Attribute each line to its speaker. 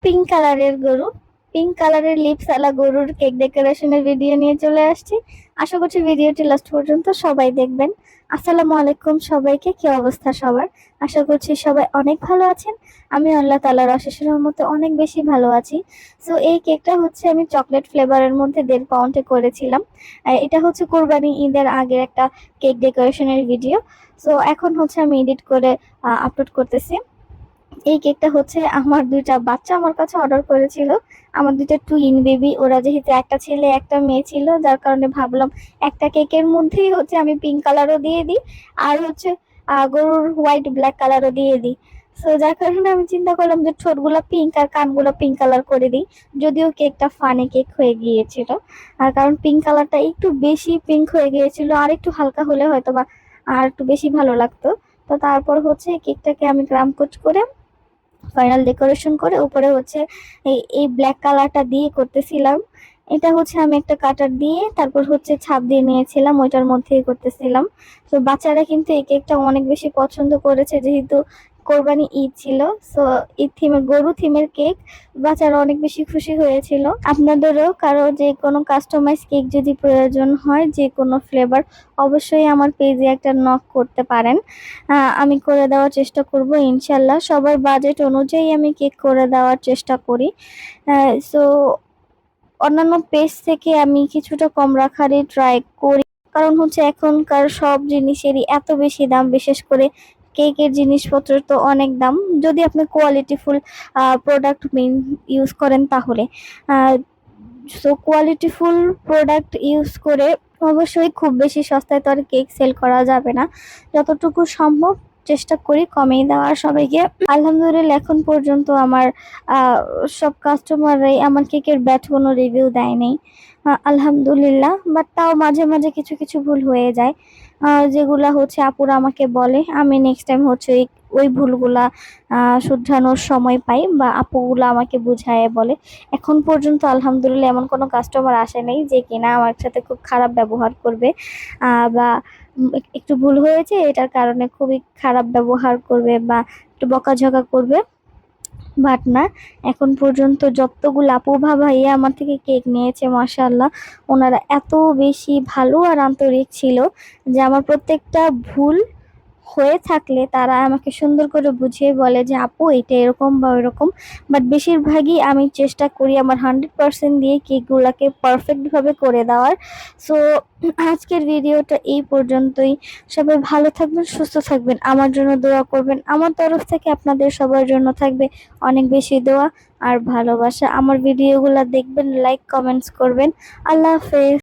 Speaker 1: Pink কালারের গরু, pink কালারের লিপস আলা গরুর কেক ডেকোরেশনের ভিডিও নিয়ে চলে আসছি। আশা করছি ভিডিওটি লাস্ট পর্যন্ত সবাই দেখবেন। আসসালামু আলাইকুম সবাইকে, কি অবস্থা সবার? আশা করছি সবাই অনেক ভালো আছেন। আমি আল্লাহ তাআলার অশেষ রহমতে অনেক বেশি ভালো আছি। সো এই কেকটা হচ্ছে আমি চকলেট ফ্লেভারের মধ্যে 1.5 পাউন্ডে করেছিলাম। এটা হচ্ছে কোরবানি ঈদের আগের একটা কেক ডেকোরেশনের ভিডিও। সো এখন হচ্ছে আমি এডিট করে আপলোড করতেছি। এই কেকটা হচ্ছে আমার দুইটা বাচ্চা আমার কাছে অর্ডার করেছিল। আমার দুইটা টুইন বেবি, ওরা যেহেতু একটা ছেলে একটা মেয়ে ছিল, যার কারণে ভাবলাম একটা কেকের মধ্যেই হচ্ছে আমি পিঙ্ক কালারও দিয়ে দিই, আর হচ্ছে গরুর হোয়াইট ব্ল্যাক কালারও দিয়ে দিই। সো যার কারণে আমি চিন্তা করলাম যে ঠোঁটগুলো পিঙ্ক আর কানগুলো পিঙ্ক কালার করে দিই। যদিও কেকটা ফানি কেক হয়ে গিয়েছিল, আর কারণ পিঙ্ক কালারটা একটু বেশি পিঙ্ক হয়ে গিয়েছিল, আর একটু হালকা হলে হয়তো বা আর একটু বেশি ভালো লাগতো। তো তারপর হচ্ছে কেকটাকে আমি ক্রাম কোট করে ফাইনাল ডেকোরেশন করে উপরে হচ্ছে এই ব্ল্যাক কালারটা দিয়ে করতেছিলাম। এটা হচ্ছে আমি একটা কাটার দিয়ে তারপর হচ্ছে ছাপ দিয়ে নিয়েছিলাম, ওইটার মধ্যেই করতেছিলাম। তো বাচ্চারা কিন্তু এই কেকটা অনেক বেশি পছন্দ করেছে, যেহেতু কোরবানি ঈদ ছিল। সো ঈদ থিমের, গরু থিমের কেক, বাচ্চারা অনেক বেশি খুশি হয়েছিল। আপনাদেরও কারো যে কোনো কাস্টমাইজ কেক যদি প্রয়োজন হয়, যে কোনো ফ্লেভার, অবশ্যই আমার পেজে একটা নক করতে পারেন। আমি করে দেওয়ার চেষ্টা করব ইনশাল্লাহ। সবার বাজেট অনুযায়ী আমি কেক করে দেওয়ার চেষ্টা করি। সো অন্যান্য পেজ থেকে আমি কিছুটা কম রাখারই ট্রাই করি, কারণ হচ্ছে এখনকার সব জিনিসেরই এত বেশি দাম, বিশেষ করে কেকের জিনিসপত্র তো অনেক দাম। যদি আপনি কোয়ালিটিফুল প্রোডাক্ট ইউজ করেন তাহলে। সো কোয়ালিটিফুল প্রোডাক্ট ইউজ করে অবশ্যই খুব বেশি সস্তায় তো আর কেক সেল করা যাবে না। যতটুকু সম্ভব চেষ্টা করি কমিয়ে দেওয়ার সবাইকে। আলহামদুলিল্লাহ এখন পর্যন্ত আমার আহ, সব কাস্টমাররাই আমার কেকের ব্যাড কোনো রিভিউ দেয়নি, আলহামদুলিল্লাহ। বাট তাও মাঝে মাঝে কিছু কিছু ভুল হয়ে যায়, যেগুলা হচ্ছে আপুরা আমাকে বলে। আমি নেক্সট টাইম হচ্ছে ওই ভুলগুলা শুধরানোর সময় পাই, বা আপুগুলা আমাকে বুঝায় বলে। এখন পর্যন্ত আলহামদুলিল্লাহ এমন কোনো কাস্টমার আসে নাই যে কিনা আমার সাথে খুব খারাপ ব্যবহার করবে, বা একটু ভুল হয়েছে এটার কারণে খুবই খারাপ ব্যবহার করবে বা একটু বকাঝকা করবে। বাট না, এখন পর্যন্ত যতগুলো আপু ভাইয়া আমার থেকে কেক নিয়েছে, মাশাআল্লাহ, ওনারা এত বেশি ভালো আর আন্তরিক ছিল যে আমার প্রত্যেকটা ভুল হয়ে থাকলে তারা আমাকে সুন্দর করে বুঝিয়ে বলে যে আপু এটা এরকম বা ওইরকম। বাট বেশিরভাগই আমি চেষ্টা করি আমার 100% দিয়ে কেকগুলোকে পারফেক্টভাবে করে দেওয়ার। সো আজকের ভিডিওটা এই পর্যন্তই। সবাই ভালো থাকবেন, সুস্থ থাকবেন, আমার জন্য দোয়া করবেন। আমার তরফ থেকে আপনাদের সবার জন্য থাকবে অনেক বেশি দোয়া আর ভালোবাসা। আমার ভিডিওগুলো দেখবেন, লাইক কমেন্টস করবেন। আল্লাহ হাফেজ।